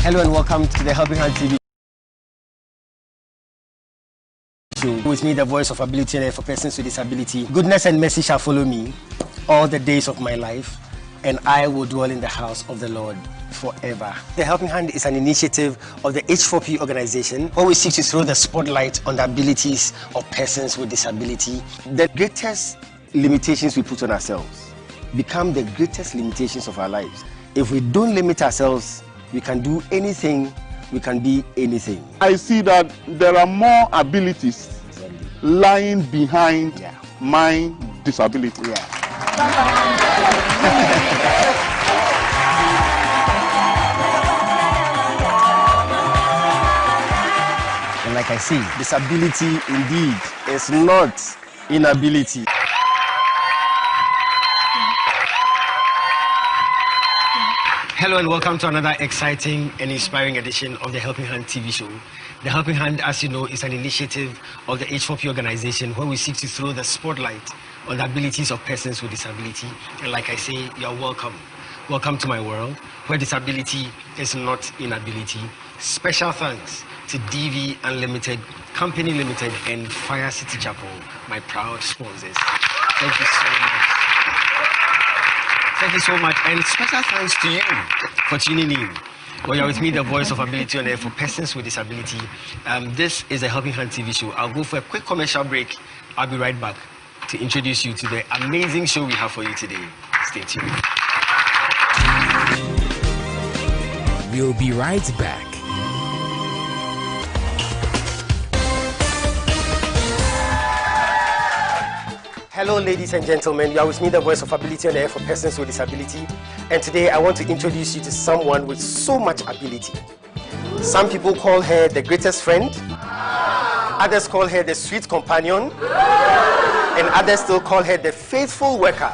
Hello and welcome to the Helping Hand TV show. With me, the voice of ability and for persons with disability. Goodness and mercy shall follow me all the days of my life, and I will dwell in the house of the Lord forever. The Helping Hand is an initiative of the H4P Organization where we seek to throw the spotlight on the abilities of persons with disability. The greatest limitations we put on ourselves become the greatest limitations of our lives. If we don't limit ourselves, we can do anything, we can be anything. I see that there are more abilities lying behind my disability. And like I say, disability indeed is not inability. Hello and welcome to another exciting and inspiring edition of the Helping Hand TV show. The Helping Hand, as you know, is an initiative of the H4P Organization where we seek to throw the spotlight on the abilities of persons with disability. And like I say, you're welcome. Welcome to my world where disability is not inability. Special thanks to DV Unlimited, Company Limited, and Fire City Chapel, my proud sponsors. Thank you so much. Thank you so much, and special thanks to you for tuning in. Well, you're with me, the voice of ability on air for persons with disability. This is a Helping Hand TV show. I'll go for a quick commercial break. I'll be right back to introduce you to the amazing show we have for you today. Stay tuned. We'll be right back. Hello, ladies and gentlemen. You are with me, the voice of ability on air for persons with disability. And today I want to introduce you to someone with so much ability. Some people call her the greatest friend. Others call her the sweet companion. And others still call her the faithful worker.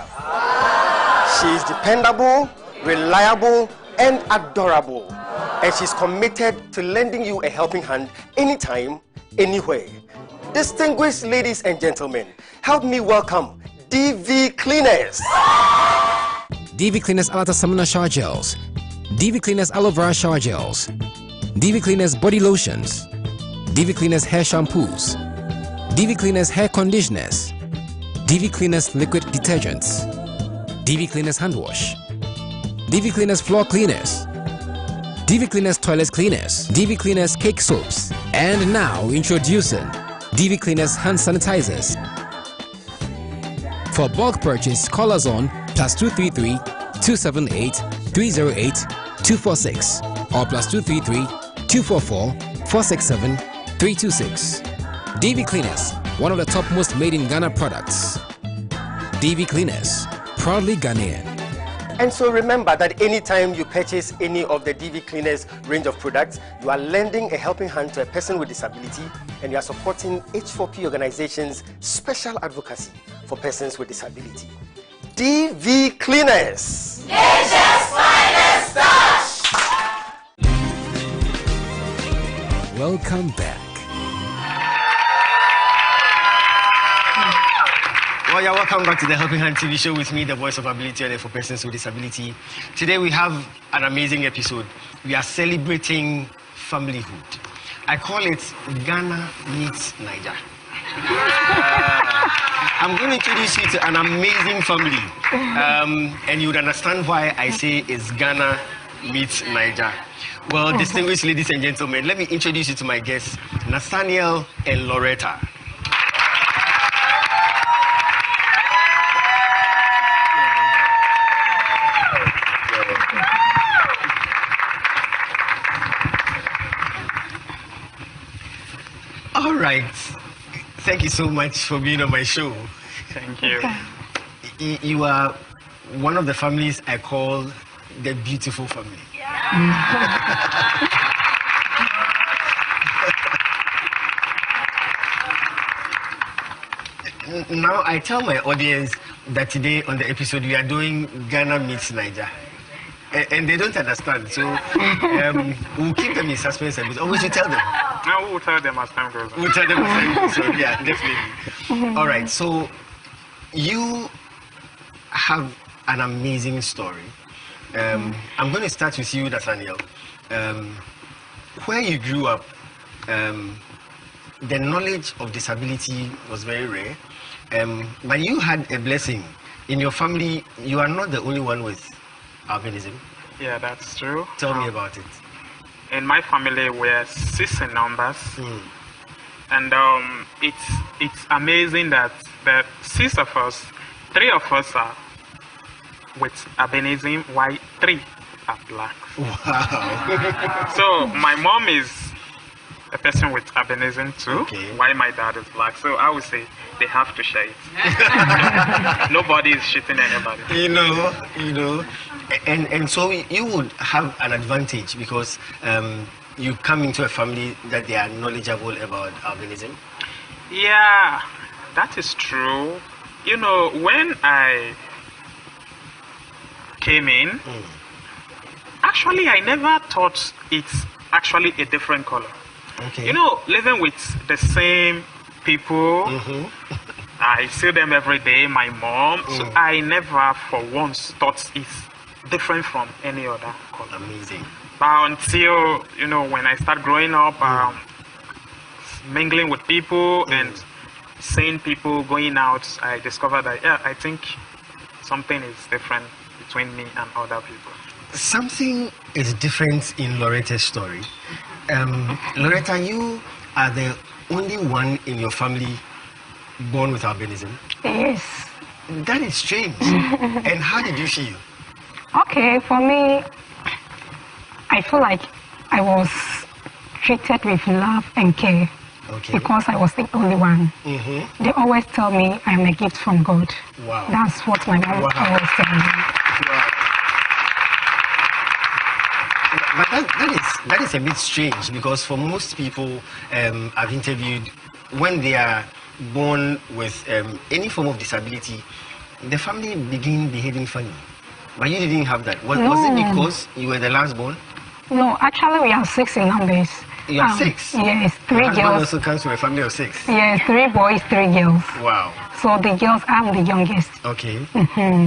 She is dependable, reliable, and adorable. And she's committed to lending you a helping hand anytime, anywhere. Distinguished ladies and gentlemen, help me welcome DV Cleaners. DV Cleaners Alata Samana Shower Gels, DV Cleaners Aloe Vera Shower Gels, DV Cleaners Body Lotions, DV Cleaners Hair Shampoos, DV Cleaners Hair Conditioners, DV Cleaners Liquid Detergents, DV Cleaners Hand Wash, DV Cleaners Floor Cleaners, DV Cleaners Toilet Cleaners, DV Cleaners Cake Soaps, and now introducing DV Cleaners Hand Sanitizers. For bulk purchase, call us on +233 278 308 246 or +233 244 467 326. DV Cleaners, one of the top most made in Ghana products. DV Cleaners, proudly Ghanaian. And so remember that anytime you purchase any of the DV Cleaners range of products, you are lending a helping hand to a person with disability, and you are supporting H4P Organization's special advocacy for persons with disability. DV Cleaners, Nature's finest touch. Welcome back. Well, you're welcome back to the Helping Hand TV show with me, the voice of ability on air for persons with disability. Today we have an amazing episode. We are celebrating familyhood. I call it Ghana meets Niger. I'm going to introduce you to an amazing family, and you would understand why I say it's Ghana meets Niger. Well, distinguished ladies and gentlemen, let me introduce you to my guests, Nathaniel and Loretta. All right. Thank you so much for being on my show. Thank you. You are one of the families I call the beautiful family. Now, I tell my audience that today on the episode we are doing Ghana meets Niger. And they don't understand, so we'll keep them in suspense a bit. Or we should tell them. No, we'll tell them as time goes on. We'll tell them as time goes on, yeah, definitely. All right, so you have an amazing story. I'm going to start with you, Nathaniel. where you grew up, the knowledge of disability was very rare, but you had a blessing. In your family, you are not the only one with albinism. Yeah, that's true. Tell me about it. In my family, we're 6 in numbers. And it's amazing that the 6 of us, 3 of us are with albinism, while 3 are black. Wow. So my mom is a person with albinism too, while my dad is black. So I would say they have to share it. Nobody is cheating anybody. You know, and so you would have an advantage because you come into a family that they are knowledgeable about albinism. Yeah, that is true. You know, when I came in, actually I never thought it's actually a different color. Okay. You know, living with the same people, I see them every day, my mom, so I never for once thought it's different from any other color. Amazing. But until, you know, when I start growing up, mingling with people and seeing people going out, I discovered that, yeah, I think something is different between me and other people. Something is different in Loretta's story. Loretta, you are the only one in your family born with albinism. Yes. That is strange. And how did you feel? Okay, for me, I feel like I was treated with love and care because I was the only one. They always tell me I'm a gift from God. Wow. That's what my mom always tells me. Wow. But that is a bit strange because for most people I've interviewed, when they are born with any form of disability, the family begin behaving funny. But you didn't have that. Was it because you were the last born? No, actually we are 6 in numbers. You are 6? Yes, 3 girls. also comes from a family of 6? Yes, 3 boys, 3 girls. Wow. So the girls, I'm the youngest. Okay.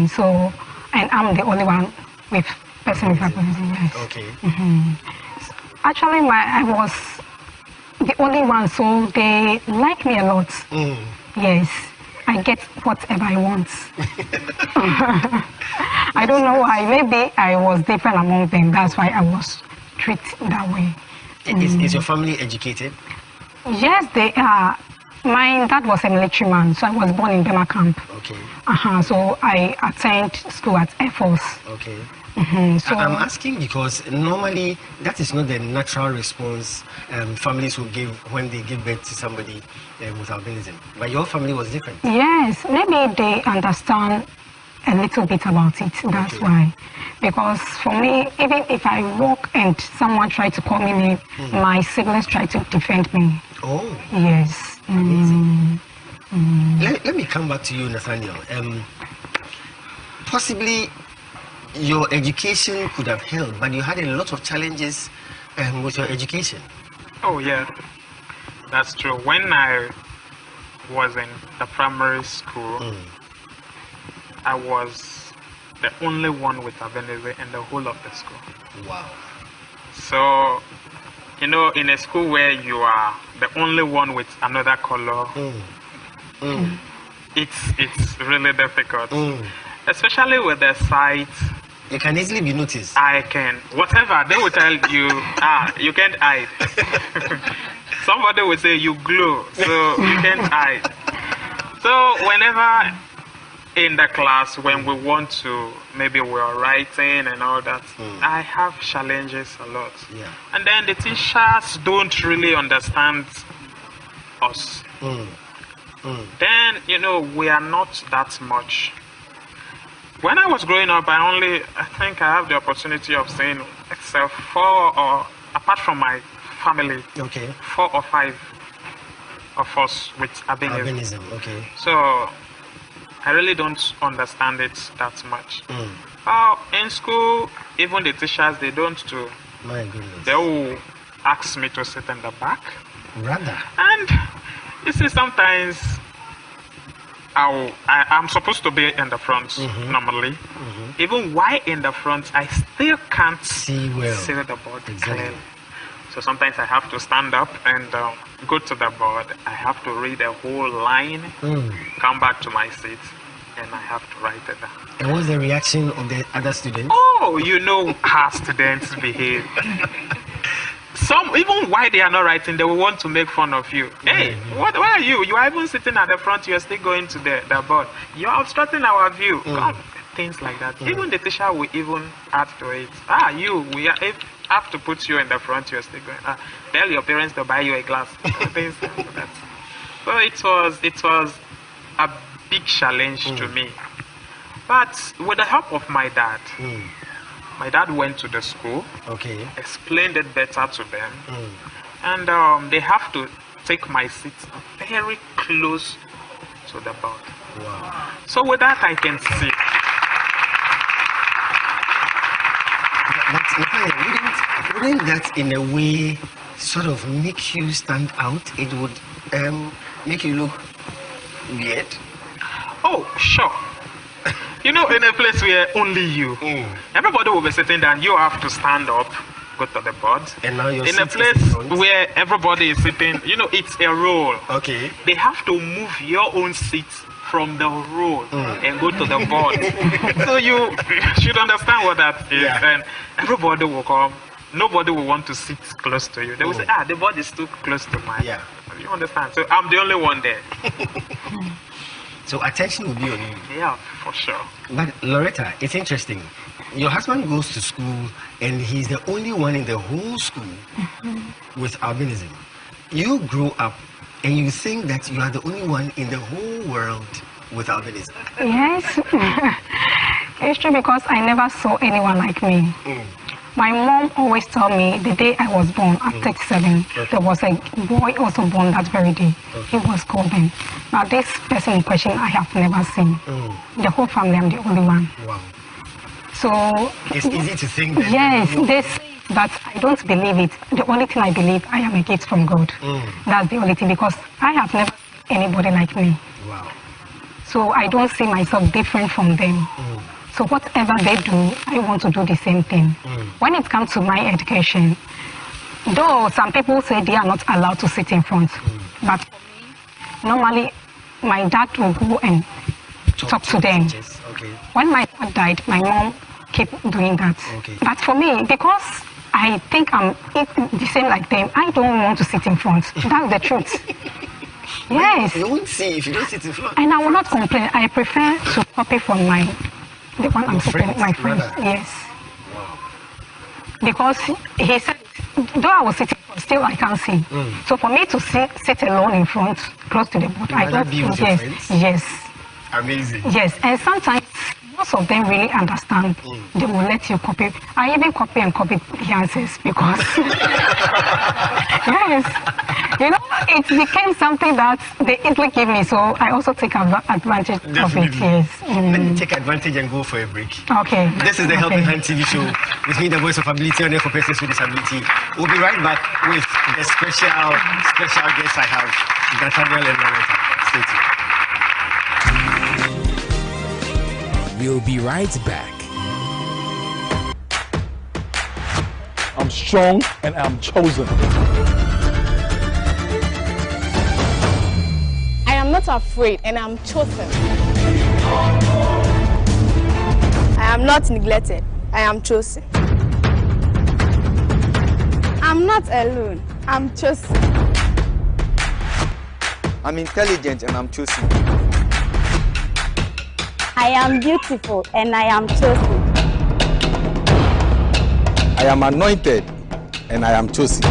So, and I'm the only one with person with albinism. Yes. Okay. Actually, I was the only one, so they like me a lot. Yes, I get whatever I want. I don't know why. Maybe I was different among them. That's why I was treated that way. Is your family educated? Yes, they are. My dad was a military man, so I was born in Bema camp. Okay. So I attend school at Air Force. Okay. So I'm asking because normally that is not the natural response families will give when they give birth to somebody with albinism. But your family was different. Yes, maybe they understand a little bit about it. That's why. Because for me, even if I walk and someone tries to call me name, my siblings try to defend me. Oh. Yes. Let me come back to you, Nathaniel. Possibly your education could have helped, but you had a lot of challenges with your education. Oh, yeah. That's true. When I was in the primary school, I was the only one with albinism in the whole of the school. Wow. So, you know, in a school where you are the only one with another color, it's really difficult. Especially with the sight. You can easily be noticed. I can. Whatever, they will tell you, you can't hide. Somebody will say you glow, so you can't hide. So whenever in the class, when we want to, maybe we are writing and all that, I have challenges a lot. Yeah. And then the teachers don't really understand us. Then, you know, we are not that much. When I was growing up, I think I have the opportunity of seeing except 4 or, apart from my family, 4 or 5 of us with albinism. Okay. So I really don't understand it that much. In school, even the teachers, they don't too. My goodness. They will ask me to sit in the back. Rather. And you see, sometimes I'm supposed to be in the front normally. Even while in the front, I still can't see the board clearly. So sometimes I have to stand up and go to the board. I have to read a whole line, come back to my seat, and I have to write it down. And what's the reaction of the other students? Oh, you know how students behave. Some, even while they are not writing, they will want to make fun of you. Hey, where are you? You are even sitting at the front, you are still going to the board. You are obstructing our view. Things like that. Even the teacher will even add to it. We have to put you in the front, you are still going. Tell your parents to buy you a glass. Things like that. So it was a big challenge to me. But with the help of my dad, my dad went to the school, explained it better to them, and they have to take my seat very close to the board. Wow. So with that, I can see. Wouldn't that in a way sort of make you stand out? It would make you look weird? Oh, sure. You know, in a place where only you, everybody will be sitting down, you have to stand up, go to the board. And now you're in a place where everybody is sitting, you know, it's a roll. Okay. They have to move your own seat from the roll and go to the board. So you should understand what that is. Yeah. And everybody will come. Nobody will want to sit close to you. They will say, the board is too close to mine. Yeah. You understand? So I'm the only one there. So attention will be on you. Yeah, for sure. But Loretta, it's interesting. Your husband goes to school and he's the only one in the whole school with albinism. You grew up and you think that you are the only one in the whole world with albinism. Yes. It's true because I never saw anyone like me. My mom always told me the day I was born, at 37, there was a boy also born that very day. He was golden. Now this person in question I have never seen. The whole family, I'm the only one. Wow. So it's easy to think that. Yes, but I don't believe it. The only thing I believe, I am a gift from God. That's the only thing, because I have never seen anybody like me. Wow. So I don't see myself different from them. So whatever they do, I want to do the same thing. When it comes to my education, though some people say they are not allowed to sit in front, but for me, normally my dad will go and talk to them. When my dad died, my mom kept doing that. But for me, because I think I'm the same like them, I don't want to sit in front. That's the truth. Yes. You won't see if you don't sit in front. And I will not complain. I prefer to copy from the one I'm sitting with my friends. Yes. Wow. Because he said, though I was sitting, still I can't see. So for me to sit alone in front, close to the board, I don't think, yes. Amazing. Yes, and sometimes most of them really understand. They will let you copy. I even copy the answers because, yes, you know, it became something that they easily give me. So I also take advantage of it. Yes. Let me take advantage and go for a break. Okay. This is the Helping Hand TV show with me, the voice of ability on air for persons with disability. We'll be right back with the special guests I have, Nathaniel and Loretta. Stay tuned. We'll be right back. I'm strong and I'm chosen. I am not afraid and I'm chosen. I am not neglected. I am chosen. I'm not alone. I'm chosen. I'm intelligent and I'm chosen. I am beautiful and I am chosen. I am anointed and I am chosen.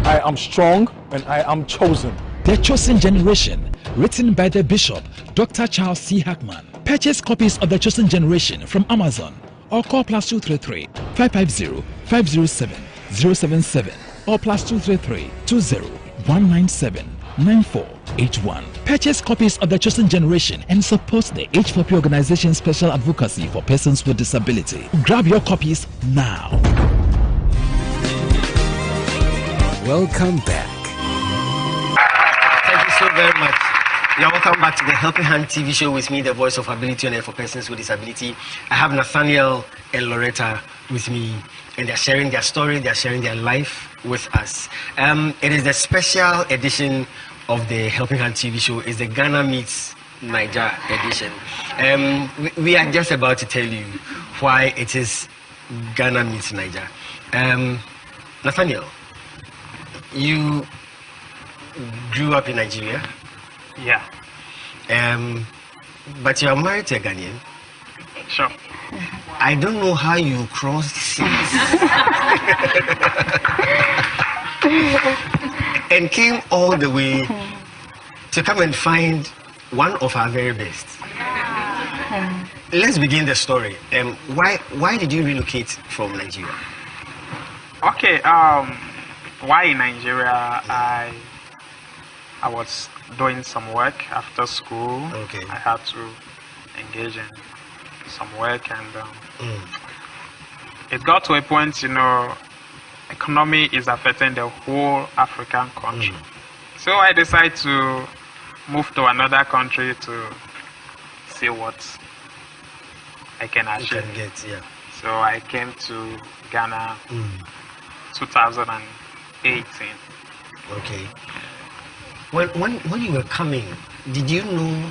I am strong and I am chosen. The Chosen Generation, written by the Bishop, Dr. Charles C. Hackman. Purchase copies of The Chosen Generation from Amazon or call +233 550 507 077 or +233 20 197 9481. Purchase copies of The Chosen Generation and support the H4P Organization Special Advocacy for Persons with Disability. Grab your copies now. welcome back. Thank you so very much. You're welcome back to the Helping Hand TV show with me, the voice of ability on air for persons with disability. I have Nathaniel and Loretta with me, and they're sharing their story, they're sharing their life with us. It is the special edition of the Helping Hand TV show. It's the Ghana Meets Niger edition. We are just about to tell you why it is Ghana Meets Niger. Nathaniel, you grew up in Nigeria. Yeah. But you are married to a Ghanaian. Sure. I don't know how you crossed seas and came all the way to come and find one of our very best. Let's begin the story. Why did you relocate from Nigeria? Okay. Why in Nigeria? I was doing some work after school. Okay. I had to engage in some work, and it got to a point, economy is affecting the whole African country. So I decided to move to another country to see what I can achieve. So I came to Ghana 2018. Okay. When you were coming, did you know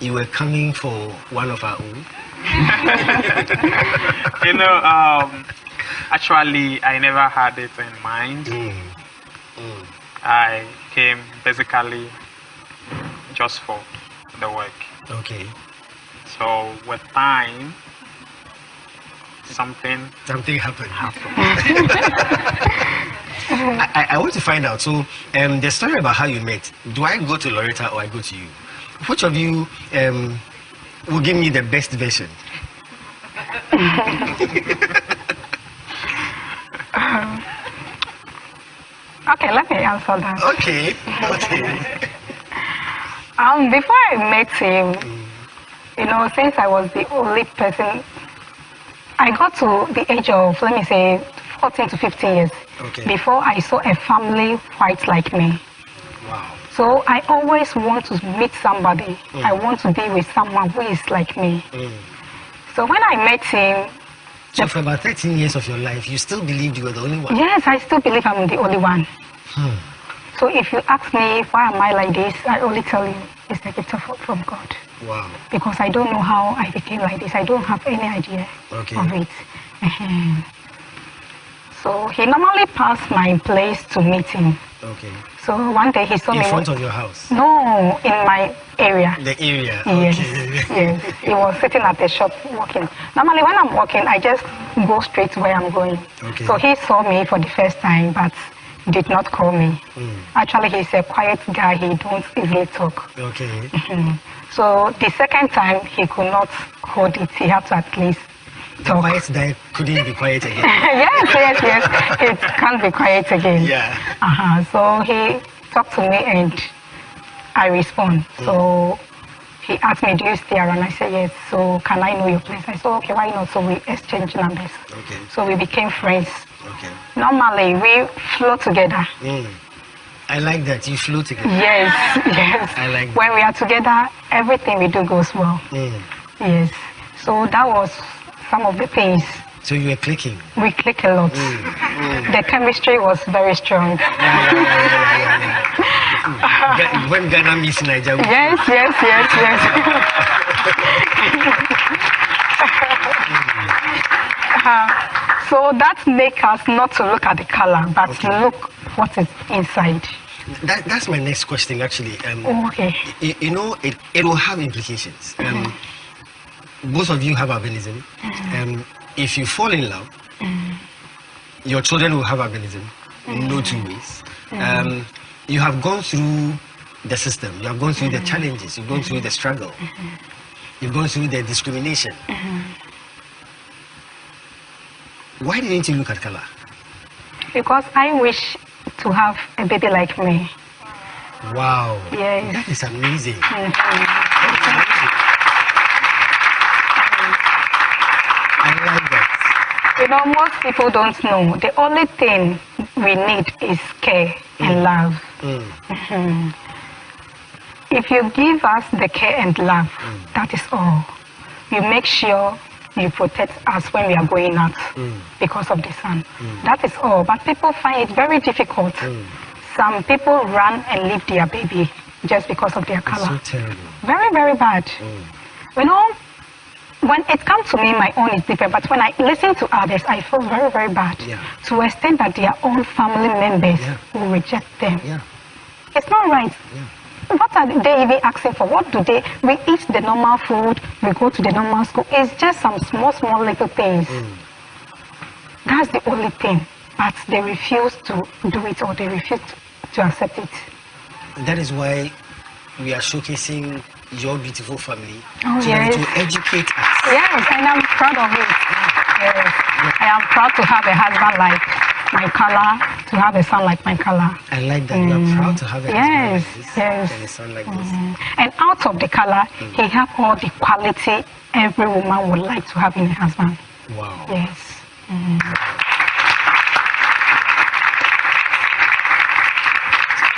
you were coming for one of our own? Actually, I never had it in mind. I came basically just for the work. Okay. So with time, something happened. I want to find out. So, the story about how you met. Do I go to Loretta or I go to you? Which of you will give me the best version? Okay, let me answer that. Okay. Before I met him, since I was the only person, I got to the age of, let me say, 14 to 15 years before I saw a family quite like me. Wow. So I always want to meet somebody. I want to be with someone who is like me. So when I met him... So for about 13 years of your life, you still believed you were the only one? Yes, I still believe I'm the only one. So if you ask me why am I like this, I only tell you it's a gift from God. Wow. Because I don't know how I became like this. I don't have any idea of it. So he normally passed my place to meet him. Okay. So one day he saw me... In front of your house? No, in my area. The area? Yes. Okay. Yes. He was sitting at the shop walking. Normally when I'm walking, I just go straight to where I'm going. Okay. So he saw me for the first time, but did not call me. Actually, he's a quiet guy. He don't easily talk. Okay. So the second time, he could not hold it. He had to at least talk. The quiet guy couldn't be quiet again. yes. It can't be quiet again. Yeah. So he talked to me and I respond. So he asked me, do you stay around? I said, yes. So can I know your place? I said, okay, why not? So we exchanged numbers. Okay. So we became friends. Okay. Normally, we flow together. I like that. You flow together. Yes. I like that. When we are together, everything we do goes well. Yes. So that was some of the things. So you were clicking? We click a lot. The chemistry was very strong. When Ghana meets Niger. Yes. So that makes us not to look at the color, but to look what is inside. That's my next question, actually. Okay. It will have implications. Both of you have albinism. If you fall in love, your children will have albinism. No two ways. You have gone through the system. You have gone through the challenges. You've gone through the struggle. You've gone through the discrimination. Why didn't you look at color? Because I wish to have a baby like me. Wow. Yes. That is amazing. I like that. Most people don't know. The only thing we need is care and love. Mm-hmm. If you give us the care and love, that is all. You make sure you protect us when we are going out because of the sun. That is all. But people find it very difficult. Some people run and leave their baby just because of their color. It's so terrible. Very, very bad. You know, when it comes to me, my own is different. But when I listen to others, I feel very, very bad. To the extent that their own family members will reject them. It's not right. What are they even asking for? What do they? We eat the normal food, we go to the normal school. It's just some small, small little things. That's the only thing. But they refuse to do it, or they refuse to accept it. That is why we are showcasing your beautiful family to educate us. Yes, and I'm proud of it. Yes. I am proud to have a husband like my color, to have a son like my color. I like that. You are proud to have a husband like this and a son like this. And out of the color, he has all the quality every woman would like to have in a husband. Wow. Yes.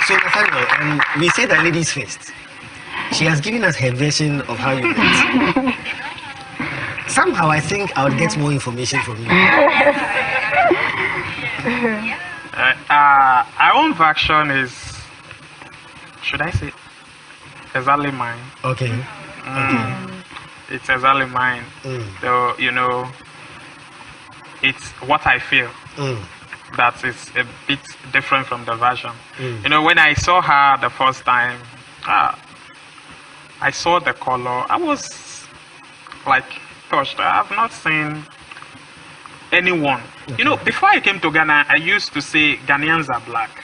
So Nathaniel, we say that ladies first. She has given us her version of how you met. Somehow I think I would get more information from you. Our own version is, should I say, exactly mine. Okay. It's exactly mine. So, you know, it's what I feel. That is a bit different from the version. You know, when I saw her the first time, I saw the color. I was like touched. I have not seen anyone. You know, before I came to Ghana, I used to say Ghanaians are black.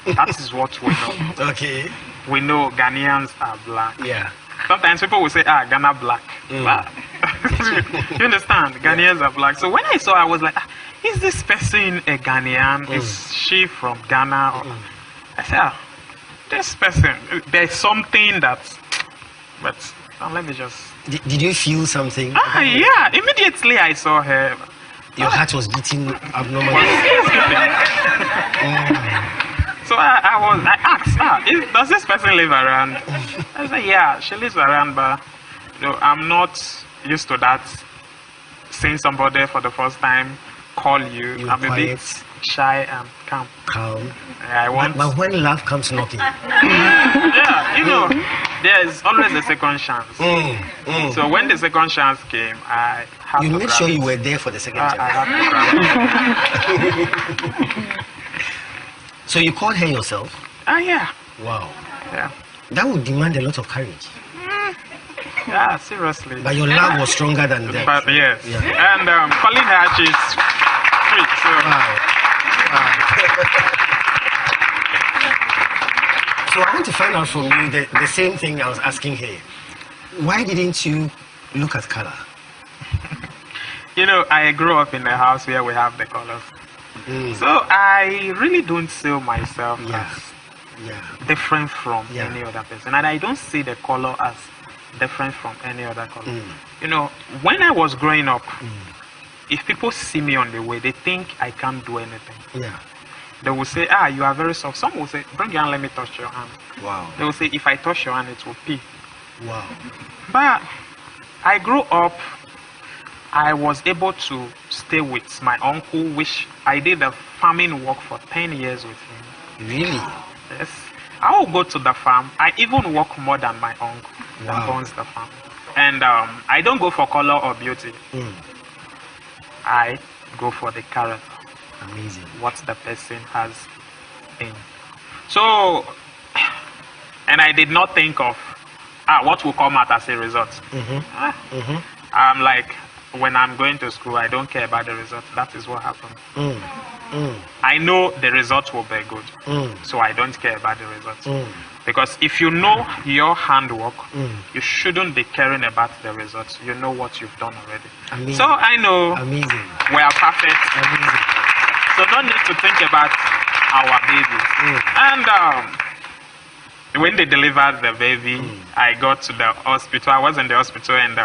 That is what we know. Okay. We know Ghanaians are black. Yeah. Sometimes people will say, Ghana black. You understand? Ghanaians are black. So when I saw her, I was like, is this person a Ghanaian? Is she from Ghana? I said, this person, there's something that's, but let me just... Did you feel something? Yeah, immediately I saw her. Your heart was beating abnormally. So I asked, does this person live around? I said, yeah, she lives around, but you know, I'm not used to that. Seeing somebody for the first time call you. I'm a bit shy and calm. But when love comes knocking. Yeah, you know, there is always a second chance. So when the second chance came, I had to made sure you were there for the second chance. So you called her yourself? Yeah. Wow. Yeah. That would demand a lot of courage. Yeah, seriously. But your love was stronger than that. But yes. Yeah. And calling her, she's sweet. So. So I want to find out from you the same thing I was asking her. Why didn't you look at color? You know, I grew up in a house where we have the colors. So I really don't see myself as different from any other person. And I don't see the color as different from any other color. You know, when I was growing up, if people see me on the way, they think I can't do anything. They will say, you are very soft. Some will say, bring your hand, let me touch your hand. Wow. They will say, if I touch your hand, it will pee. Wow. But I grew up, I was able to stay with my uncle, which I did the farming work for 10 years with him. Really? Yes. I will go to the farm. I even work more than my uncle that owns the farm. And I don't go for color or beauty. I go for the character. Amazing. What the person has in. So, and I did not think of what will come out as a result. I'm like, when I'm going to school, I don't care about the result. That is what happened. I know the result will be good. So I don't care about the result. Because if you know your handwork, you shouldn't be caring about the results. You know what you've done already. Amazing. So I know we are perfect. So no need to think about our babies. And when they delivered the baby, I got to the hospital. I was in the hospital and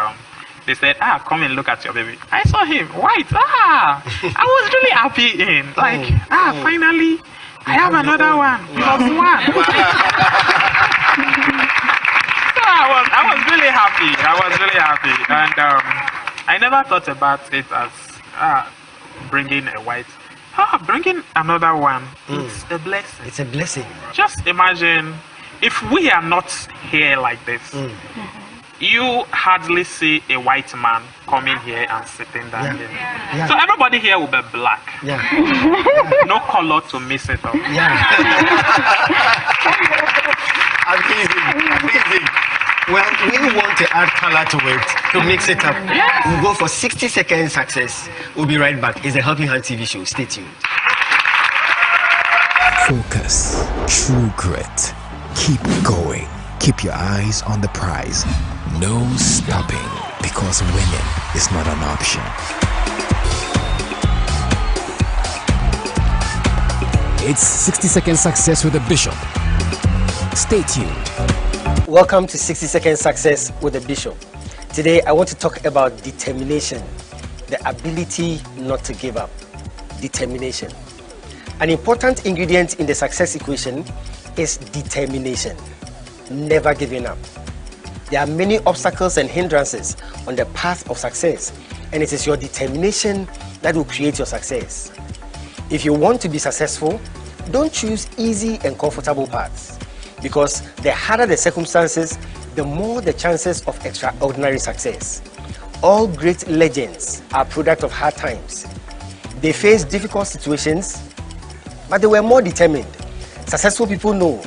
they said, come and look at your baby. I saw him, white. I was really happy finally, I have another one, plus one. So I was really happy. And I never thought about it as bringing a white. Bringing another one, it's a blessing. It's a blessing. Just imagine if we are not here like this. You hardly see a white man coming here and sitting down here. Yeah. So everybody here will be black. Yeah. No color to mix it up. Yeah. Amazing. Well, we want to add color to it, to mix it up. Yes. We'll go for 60-second success. We'll be right back. It's a Helping Hand TV show. Stay tuned. Focus. True grit. Keep going. Keep your eyes on the prize. No stopping, because winning is not an option. It's 60-second success with the Bishop. Stay tuned. Welcome to 60-second success with the Bishop. Today I want to talk about determination, the ability not to give up. Determination. An important ingredient in the success equation is determination. Never giving up. There are many obstacles and hindrances on the path of success, and it is your determination that will create your success. If you want to be successful, don't choose easy and comfortable paths, because the harder the circumstances, the more the chances of extraordinary success. All great legends are product of hard times. They faced difficult situations, but they were more determined. Successful people know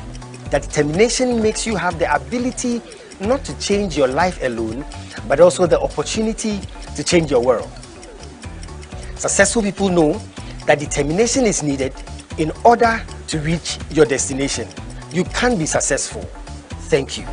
that determination makes you have the ability not to change your life alone, but also the opportunity to change your world. Successful people know that determination is needed in order to reach your destination. You can be successful. Thank you.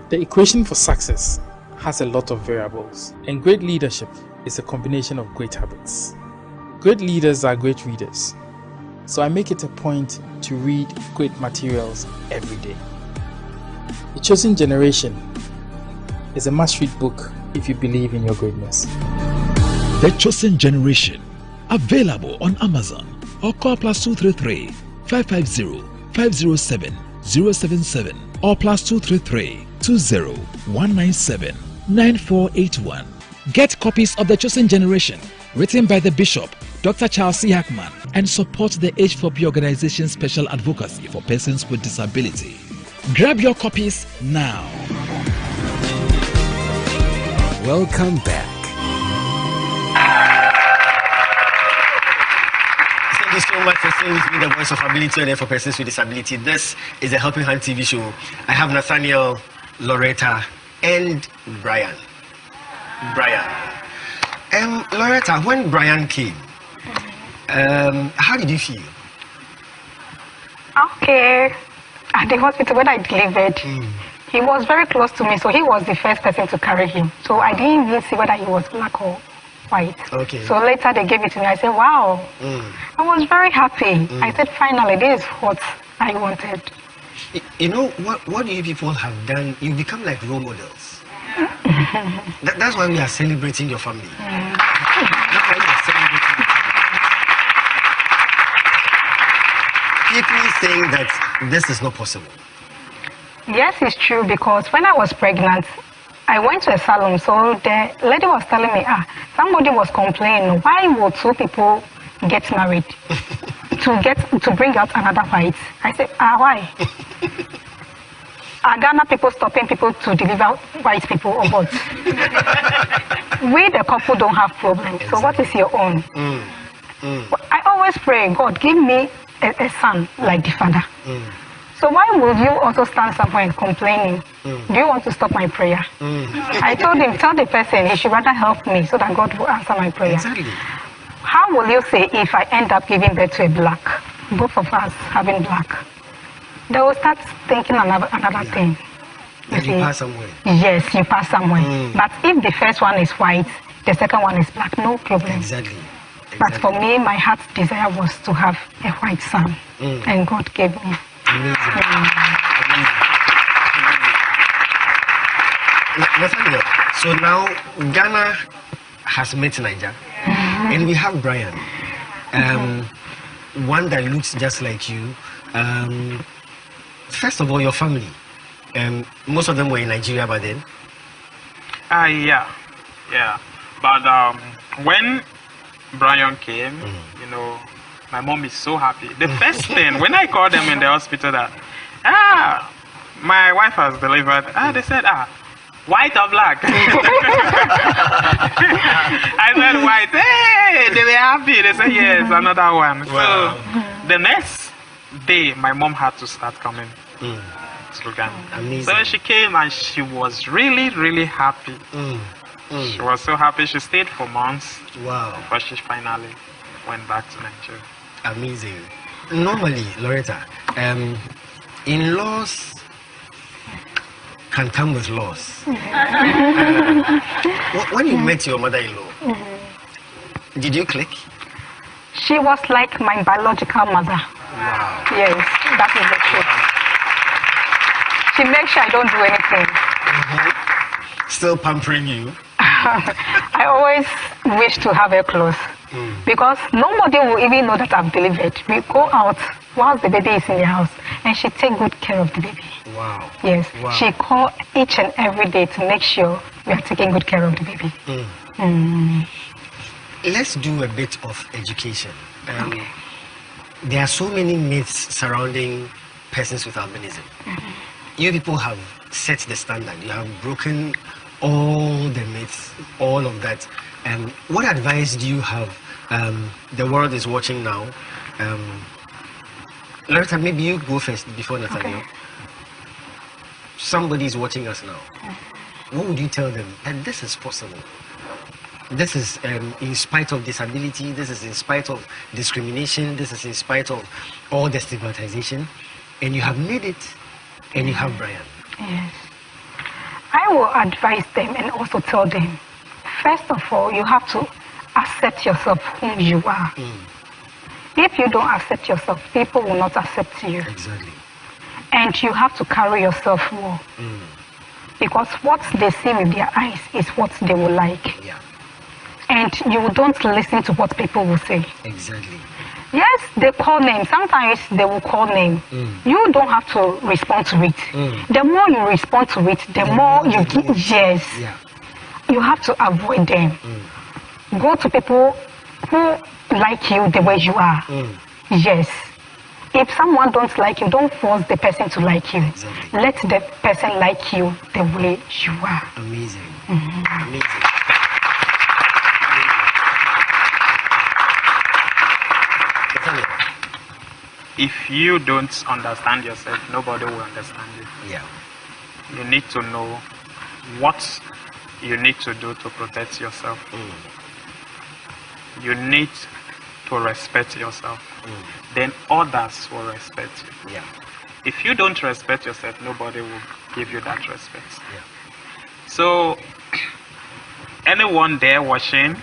The equation for success has a lot of variables, and great leadership is a combination of great habits. Great leaders are great readers, so I make it a point to read great materials every day. The Chosen Generation is a must-read book if you believe in your greatness. The Chosen Generation, available on Amazon, or call +233 550 507 077 or +233 20 197 9481. Get copies of The Chosen Generation, written by the Bishop, Dr. Charles C. Hackman, and support the H4P Organization Special Advocacy for Persons with Disability. Grab your copies now. Welcome back. Thank you so much for staying with me, the voice of ability and for persons with disability. This is a Helping Hand TV show. I have Nathaniel, Loretta, and Brian. Loretta, when Brian came, how did you feel? Okay. At the hospital when I delivered, he was very close to me, so he was the first person to carry him. So I didn't even see whether he was black or white. Okay. So later they gave it to me. I said, wow. I was very happy. I said, finally, this is what I wanted. You know, what you people have done, you become like role models. That's why we are celebrating your family. That's why we are celebrating your family. People saying that this is not possible. Yes, it's true, because when I was pregnant, I went to a salon, so the lady was telling me, somebody was complaining, why would two people get married to bring out another white? I said, why? Are Ghana people stopping people to deliver white people or what? We, the couple, don't have problems. So what is your own? I always pray, God, give me a son like the father. So why would you also stand somewhere and complaining? Do you want to stop my prayer? I told him, tell the person he should rather help me so that God will answer my prayer. Exactly. How will you say if I end up giving birth to a black, both of us having black? They will start thinking another thing. You pass somewhere. Yes, you pass somewhere. But if the first one is white, the second one is black, no problem. Exactly. But for me, my heart's desire was to have a white son, and God gave me. Nathaniel, so now Ghana has met Niger, and we have Brian, one that looks just like you. First of all, your family. Most of them were in Nigeria by then. Yeah. But when Brian came, you know, my mom is so happy. The first thing when I called them in the hospital that my wife has delivered, they said, white or black? I said white. Hey, they were happy. They said yes, another one. Wow. So the next day, my mom had to start coming to Ghana. Amazing. So she came and she was really, really happy. She was so happy. She stayed for months. Wow. But she finally went back to Nigeria. Amazing. Normally, Loretta, in-laws can come with laws. When you met your mother-in-law, did you click? She was like my biological mother. Wow. Yes, that is the truth. She makes sure I don't do anything. Still pampering you? I always wish to have her close. Because nobody will even know that I've delivered. We go out while the baby is in the house, and she takes good care of the baby. Wow. Yes. Wow. She calls each and every day to make sure we are taking good care of the baby. Let's do a bit of education. There are so many myths surrounding persons with albinism. You people have set the standard. You have broken all the myths, all of that. What advice do you have? The world is watching now. Loretta, maybe you go first before Nathaniel. Okay. Somebody is watching us now. What would you tell them? That this is possible. This is in spite of disability. This is in spite of discrimination. This is in spite of all the stigmatization. And you have made it, and you have Brian. Yes. I will advise them and also tell them, first of all, you have to accept yourself whom you are. If you don't accept yourself, people will not accept you. Exactly. And you have to carry yourself well. Because what they see with their eyes is what they will like. Yeah. And you don't listen to what people will say. Exactly. Yes, they call name. Sometimes they will call name. You don't have to respond to it. The more you respond to it, the more you get. Yes. Yeah. You have to avoid them. Go to people who like you the way you are. Yes. If someone don't like you, don't force the person to like you. Exactly. Let the person like you the way you are. Amazing. Amazing. If you don't understand yourself, nobody will understand you. Yeah. You need to know what you need to do to protect yourself. You need to respect yourself. Then others will respect you. Yeah. If you don't respect yourself, nobody will give you that respect. Yeah. So, anyone there watching,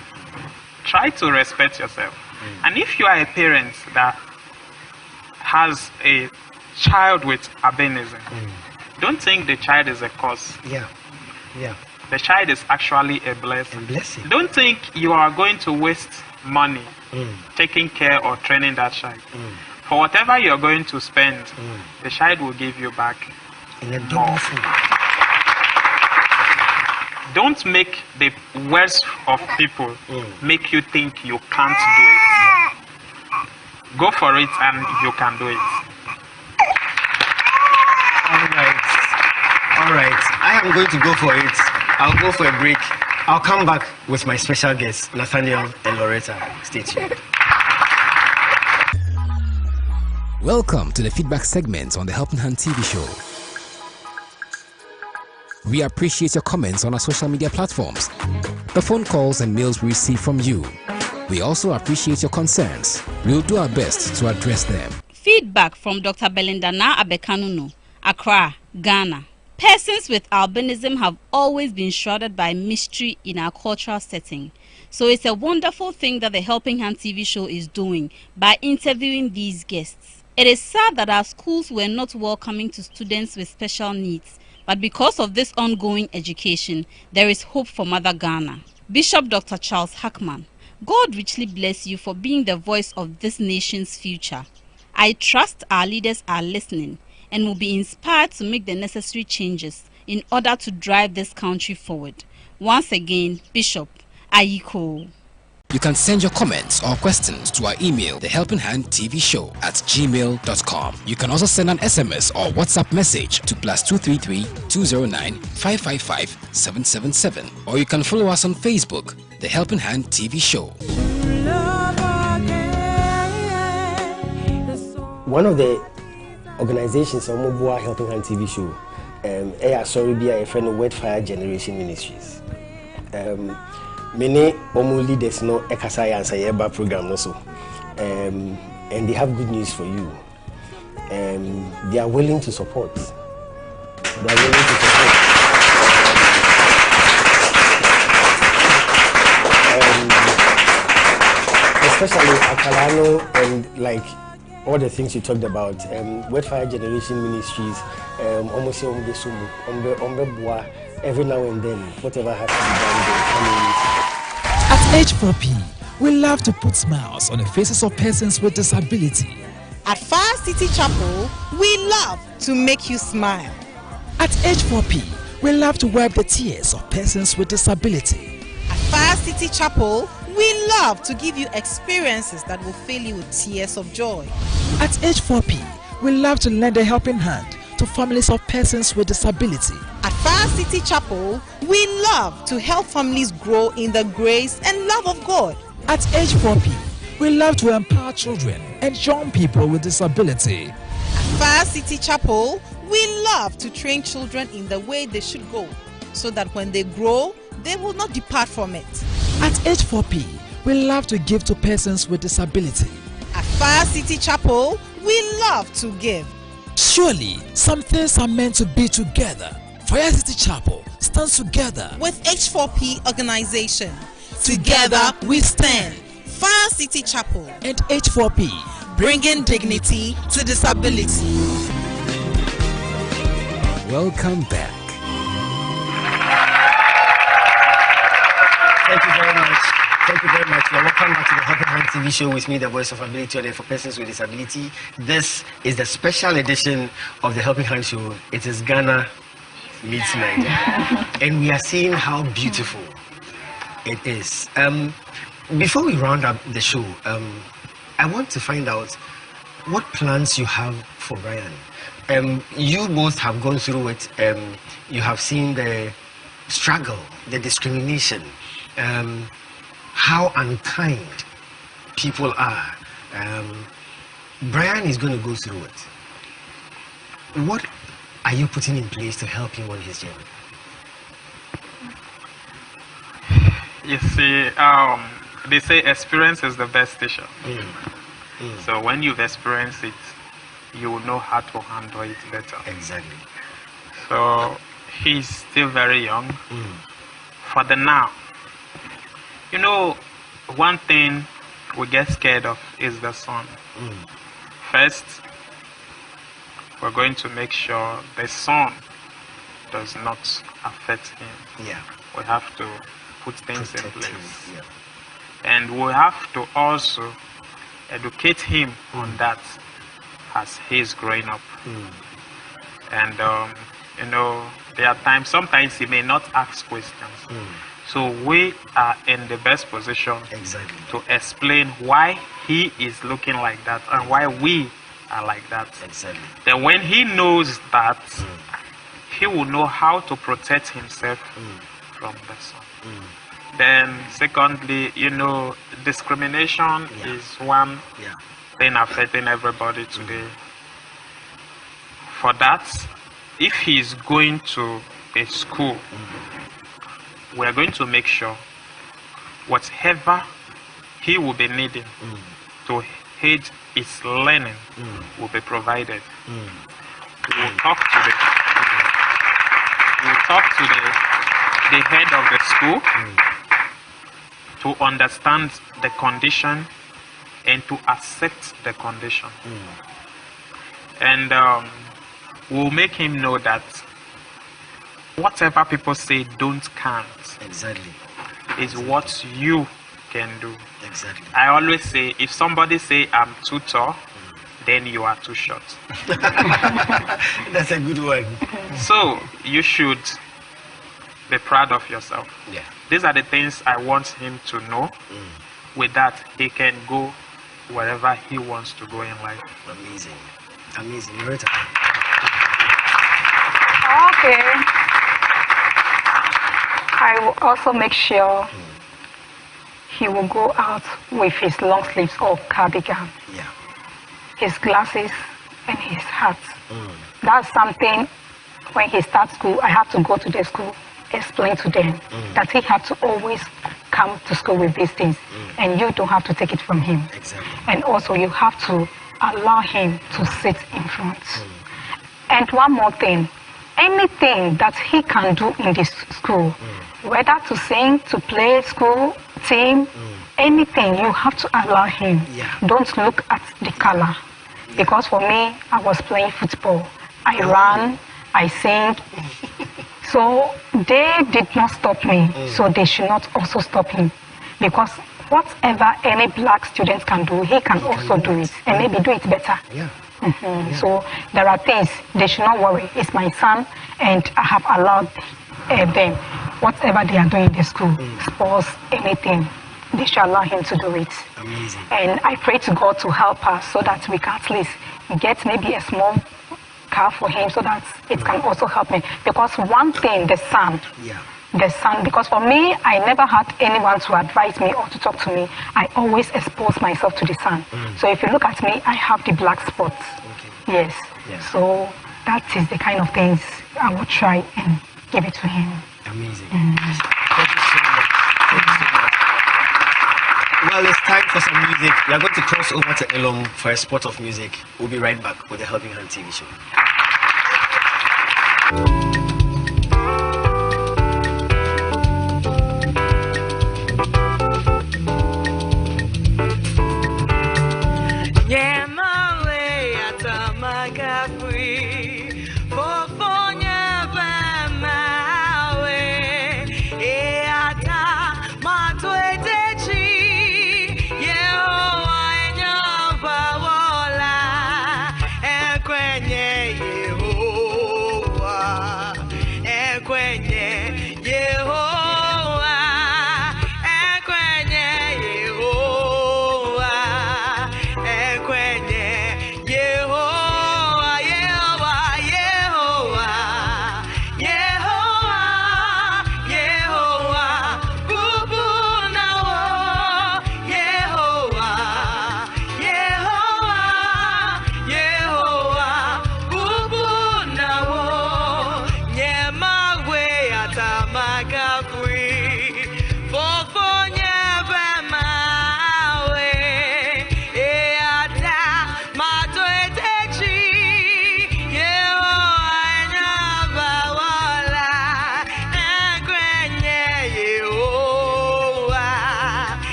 try to respect yourself. And if you are a parent that has a child with albinism, don't think the child is a cause. Yeah. Yeah. The child is actually a blessing. Blessing. Don't think you are going to waste money taking care or training that child. For whatever you're going to spend, the child will give you back in a double full. Don't make the words of people make you think you can't do it. Go for it and you can do it. All right. I am going to go for it. I'll go for a break. I'll come back with my special guests, Nathaniel and Loretta. Stay tuned. Welcome to the feedback segment on the Helping Hand TV show. We appreciate your comments on our social media platforms, the phone calls and mails we receive from you. We also appreciate your concerns. We'll do our best to address them. Feedback from Dr. Belinda Na Abekanunu, Accra, Ghana. Persons with albinism have always been shrouded by mystery in our cultural setting. So it's a wonderful thing that the Helping Hand TV show is doing by interviewing these guests. It is sad that our schools were not welcoming to students with special needs, but because of this ongoing education, there is hope for Mother Ghana. Bishop Dr. Charles Hackman, God richly bless you for being the voice of this nation's future. I trust our leaders are listening and will be inspired to make the necessary changes in order to drive this country forward. Once again, Bishop Ayiko. You can send your comments or questions to our email, thehelpinghandtvshow@gmail.com. You can also send an SMS or WhatsApp message to +233 209 555 777. Or you can follow us on Facebook, The Helping Hand TV Show. One of the organizations of Mobile Helping Hand TV Show, sorry, be a friend of Wetfire Generation Ministries. Many omu leaders know Ekasaya and Sayeba program also, and they have good news for you. They are willing to support. They are willing to support. Especially Akalano and like all the things you talked about, Wetfire Generation Ministries, almost every now and then, whatever has to be done, they come in. At H4P, we love to put smiles on the faces of persons with disability. At Fire City Chapel, we love to make you smile. At H4P, we love to wipe the tears of persons with disability. At Fire City Chapel, we love to give you experiences that will fill you with tears of joy. At H4P, we love to lend a helping hand to families of persons with disability. At Fire City Chapel, we love to help families grow in the grace and love of God. At H4P, we love to empower children and young people with disability. At Fire City Chapel, we love to train children in the way they should go, so that when they grow, they will not depart from it. At H4P, we love to give to persons with disability. At Fire City Chapel, we love to give. Surely, some things are meant to be together. Fire City Chapel stands together with H4P Organization. Together we stand. Fire City Chapel and H4P, bringing dignity to disability. Welcome back. Thank you very much. Thank you very much. Welcome back to the Helping Hand TV show with me, the voice of ability on for persons with disability. This is the special edition of the Helping Hand show. It is Ghana meets Nigeria, and we are seeing how beautiful it is. Before we round up the show, I want to find out what plans you have for Brian. You both have gone through it. You have seen the struggle, the discrimination, how unkind people are. Brian is going to go through it. What are you putting in place to help him on his journey? You see, they say experience is the best teacher. So when you've experienced it, you will know how to handle it better. Exactly. So he's still very young. For the now, you know, one thing we get scared of is the sun. First, we're going to make sure the sun does not affect him. Yeah. We have to put things in place. Yeah. And we have to also educate him on that as he's growing up. And, you know, there are times, sometimes he may not ask questions. So we are in the best position to explain why he is looking like that and why we are like that. Then when he knows that, he will know how to protect himself from the sun. Then secondly, you know, discrimination is one thing affecting everybody today. For that, if he is going to a school, we are going to make sure whatever he will be needing to aid his learning will be provided. We will talk to them. talk to the head of the school to understand the condition and to accept the condition. And we'll make him know that whatever people say don't count. Exactly. Is what you can do. Exactly. I always say, if somebody say I'm too tall, then you are too short. That's a good one. So you should be proud of yourself. Yeah. These are the things I want him to know. With that, he can go wherever he wants to go in life. Amazing. Amazing. Loretta. Okay. I will also make sure he will go out with his long sleeves or cardigan. Yeah. His glasses and his hat. That's something when he starts school, I have to go to the school, explain to them that he had to always come to school with these things and you don't have to take it from him. Exactly. And also you have to allow him to sit in front. And one more thing, anything that he can do in this school, whether to sing, to play, school, team, anything, you have to allow him. Yeah. Don't look at the color. Because for me, I was playing football. I ran, I sang. So they did not stop me. So they should not also stop him. Because whatever any black student can do, he can also do it. And maybe do it better. Yeah. So there are things, they should not worry. It's my son and I have allowed them, whatever they are doing in the school, sports, anything, they should allow him to do it. Amazing. And I pray to God to help us so that we can at least get maybe a small car for him so that it can also help me. Because one thing, the sun, because for me, I never had anyone to advise me or to talk to me. I always expose myself to the sun. So if you look at me, I have the black spots. Yes. So that is the kind of things I will try and give it to him. Amazing. Thank you so much. Thank you so much. Well, it's time for some music. We are going to cross over to Elong for a spot of music. We'll be right back with the Helping Hand TV show. Yehovah.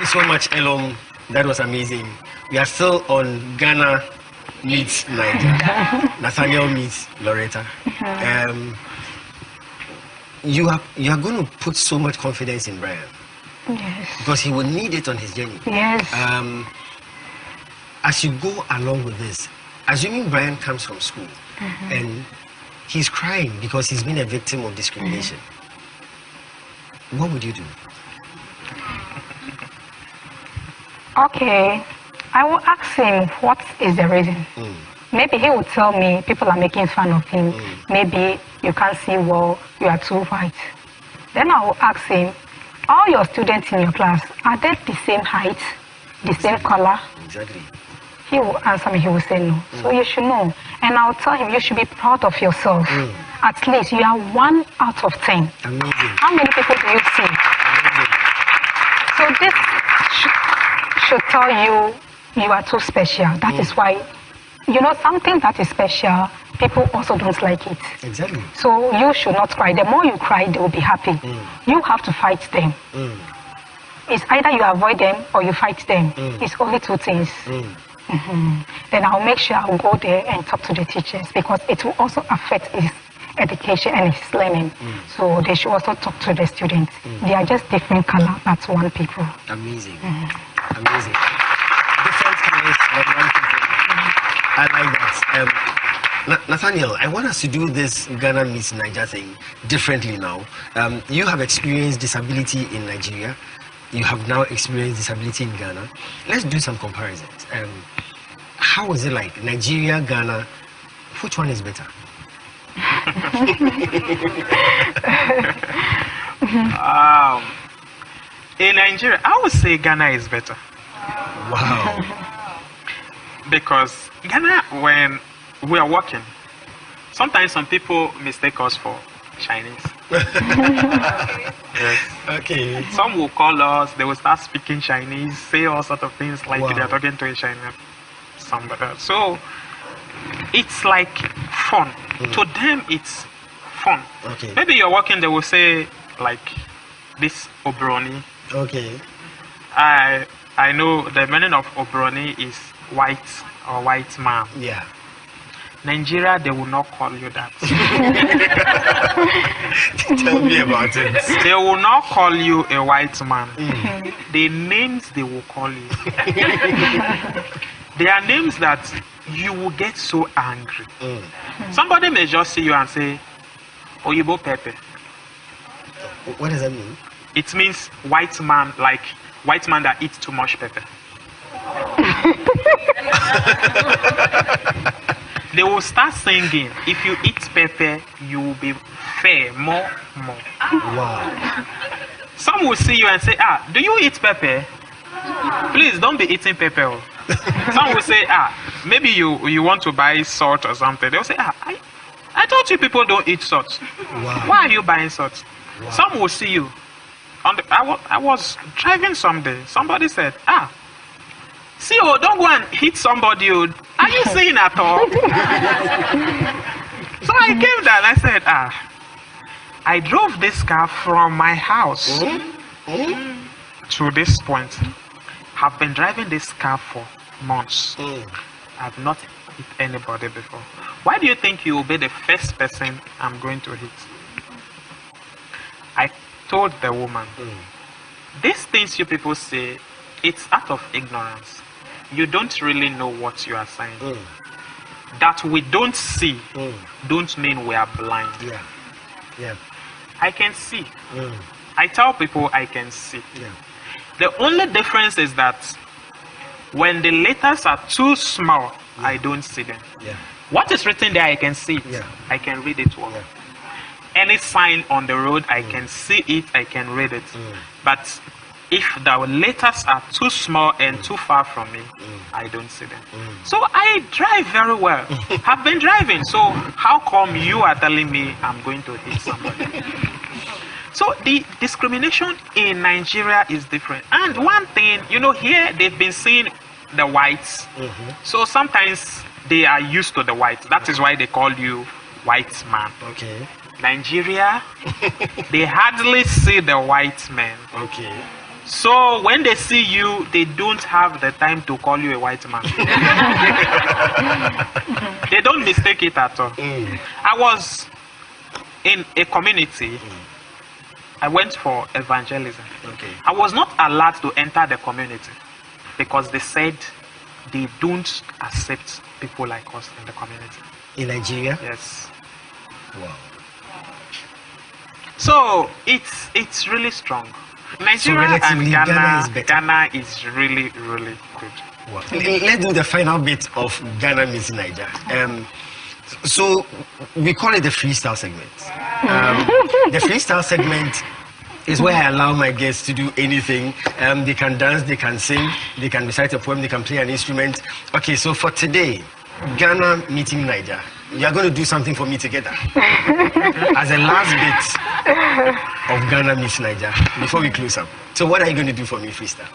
so much, Elom. That was amazing. We are still on Ghana meets Niger. Nathaniel meets Loretta. You are going to put so much confidence in Brian. Yes. Because he will need it on his journey. Yes. As you go along with this, assuming Brian comes from school and he's crying because he's been a victim of discrimination, what would you do? Okay, I will ask him what is the reason. Maybe he will tell me people are making fun of him. Maybe you can't see well, you are too white. Then I will ask him, all your students in your class, are they the same height, the same color? Exactly. He will answer me, he will say no. So you should know. And I'll tell him you should be proud of yourself. At least you are 1 out of 10. Amazing. How many people do you see? Amazing. So this should tell you you are too special. That is why, you know, something that is special, people also don't like it. Exactly. So you should not cry. The more you cry, they will be happy. You have to fight them. It's either you avoid them or you fight them. It's only two things. Then I'll make sure I'll go there and talk to the teachers because it will also affect his education and his learning. So they should also talk to the students. They are just different color, but one people. Amazing. Amazing. Different colors, but one people. I like that. Nathaniel, I want us to do this Ghana meets Niger thing differently now. You have experienced disability in Nigeria. You have now experienced disability in Ghana. Let's do some comparisons. How is it like? Nigeria, Ghana, which one is better? In Nigeria, I would say Ghana is better. Wow. Because Ghana, when we are working, sometimes some people mistake us for Chinese. Yes. Okay. Some will call us, they will start speaking Chinese, say all sorts of things like they are talking to a Chinese somebody. So it's like fun. To them, it's fun. Okay. Maybe you're working, they will say like this Obroni. Okay. I know the meaning of Obroni is white or white man. Yeah. Nigeria, they will not call you that. Tell me about it. They will not call you a white man. The names they will call you. They are names that you will get so angry. Somebody may just see you and say, Oyibo Pepe. What does that mean? It means white man, like white man that eats too much pepper. They will start singing, if you eat pepper, you will be fair, more. Wow. Some will see you and say, do you eat pepper? Please don't be eating pepper. Some will say, maybe you want to buy salt or something. They'll say, I told you people don't eat salt. Wow. Why are you buying salt? Wow. Some will see you. I was driving someday. Somebody said, see, don't go and hit somebody. Are you seeing at all? So I came down. I said, I drove this car from my house to this point. Have been driving this car for months. I've not hit anybody before. Why do you think you will be the first person I'm going to hit? I told the woman, these things you people say, it's out of ignorance. You don't really know what you are saying. That we don't see don't mean we are blind. Yeah. I can see. I tell people I can see. Yeah. The only difference is that when the letters are too small, I don't see them. Yeah. What is written there, I can see it. Yeah. I can read it well. Yeah. Any sign on the road, I can see it, I can read it. But if the letters are too small and too far from me, I don't see them. So I drive very well. Have been driving. So how come you are telling me I'm going to hit somebody? So the discrimination in Nigeria is different. And one thing, here they've been seeing the whites. So sometimes they are used to the whites. That is why they call you white man. Okay. Nigeria, they hardly see the white man. Okay. So when they see you, they don't have the time to call you a white man. They don't mistake it at all. I was in a community. I went for evangelism. I was not allowed to enter the community because they said they don't accept people like us in the community. In Nigeria? Yes. Wow. So it's really strong. Nigeria and Ghana is really, really good. Wow. Let's do the final bit of Ghana meets Niger. So we call it the freestyle segment. The freestyle segment is where I allow my guests to do anything. They can dance, they can sing, they can recite a poem, they can play an instrument. Okay, so for today, Ghana meeting Niger. You are going to do something for me together. As a last bit of Ghana meets Niger, before we close up. So what are you going to do for me, freestyle?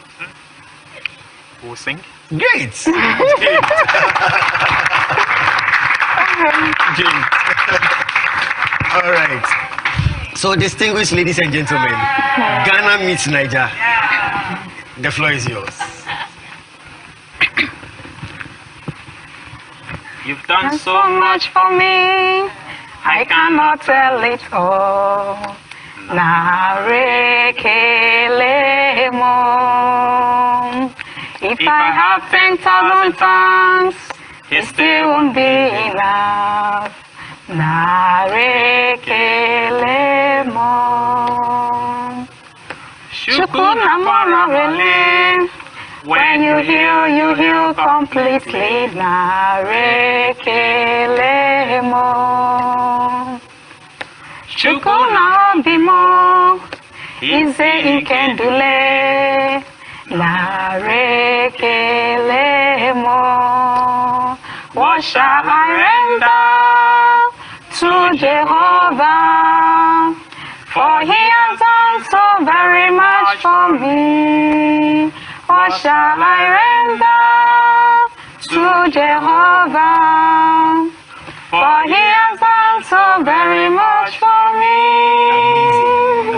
We'll sing. Great! Great. All right. So distinguished ladies and gentlemen, Ghana meets Niger. The floor is yours. You've done so much for me, I cannot tell it all. If I have 10,000 tongues, it still won't be enough. When you heal completely. Chukuna bimo, ize ikendule. What shall I render to Jehovah? For he has done so very much for me. What shall I render to Jehovah? For he has done so very much for me.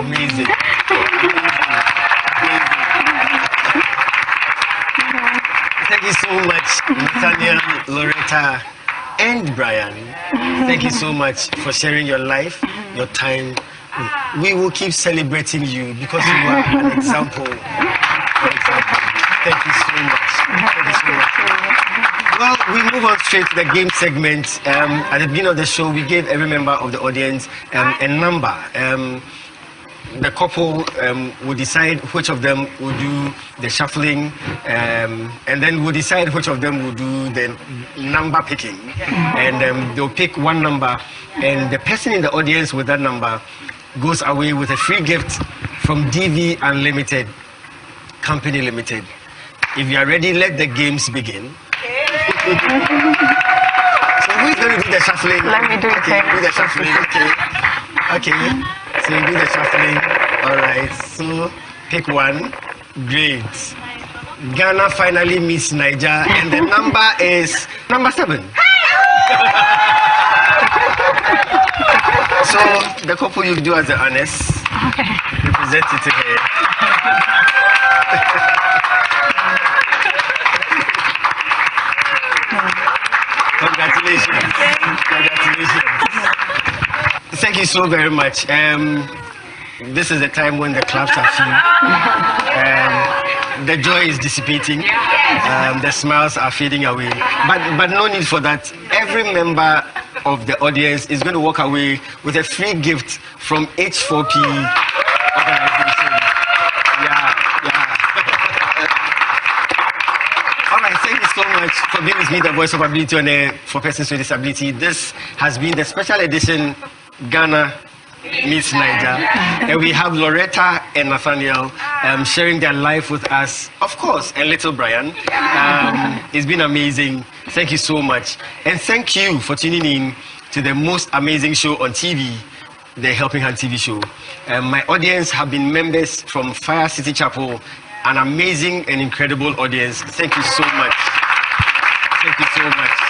Amazing. Thank you so much, Nathaniel, Loretta, and Brian. Thank you so much for sharing your life, your time. We will keep celebrating you because you are an example. Thank you so much. Thank you so much. Well, we move on straight to the game segment. At the beginning of the show, we gave every member of the audience a number. The couple will decide which of them will do the shuffling, and then we'll decide which of them will do the number picking. And they'll pick one number, and the person in the audience with that number goes away with a free gift from DV Unlimited Company Limited. If you are ready, let the games begin. So who's going to do the shuffling? Let me do it. Okay, do the shuffling. Okay. So you do the shuffling. All right. So pick one. Great. Ghana finally meets Niger, and the number is number 7. So the couple you do as the honors. Okay. You present it to her. Congratulations. Congratulations. Thank you so very much. This is the time when the claps are few. The joy is dissipating. The smiles are fading away. But no need for that. Every member of the audience is going to walk away with a free gift from H4P Organization. Thank you so much for being with me, the Voice of Ability on Air for Persons with Disability. This has been the special edition Ghana meets Niger. And we have Loretta and Nathaniel sharing their life with us, of course, and little Brian. It's been amazing. Thank you so much. And thank you for tuning in to the most amazing show on TV, the Helping Hand TV show. My audience have been members from Fire City Chapel, an amazing and incredible audience. Thank you so much. Thank you so much.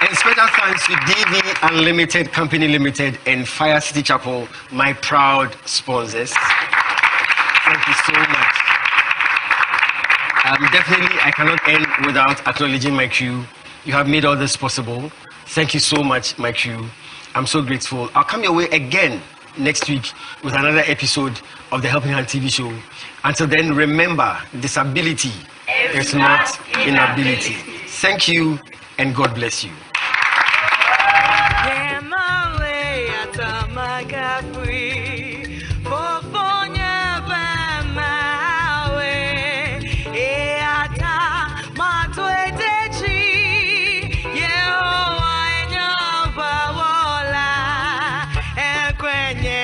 And special thanks to DV Unlimited Company Limited and Fire City Chapel, my proud sponsors. Thank you so much. Definitely, I cannot end without acknowledging my crew. You have made all this possible. Thank you so much, my crew. I'm so grateful. I'll come your way again next week with another episode of the Helping Hand TV show. Until then, remember, disability is not inability. Thank you, and God bless you. Kwenye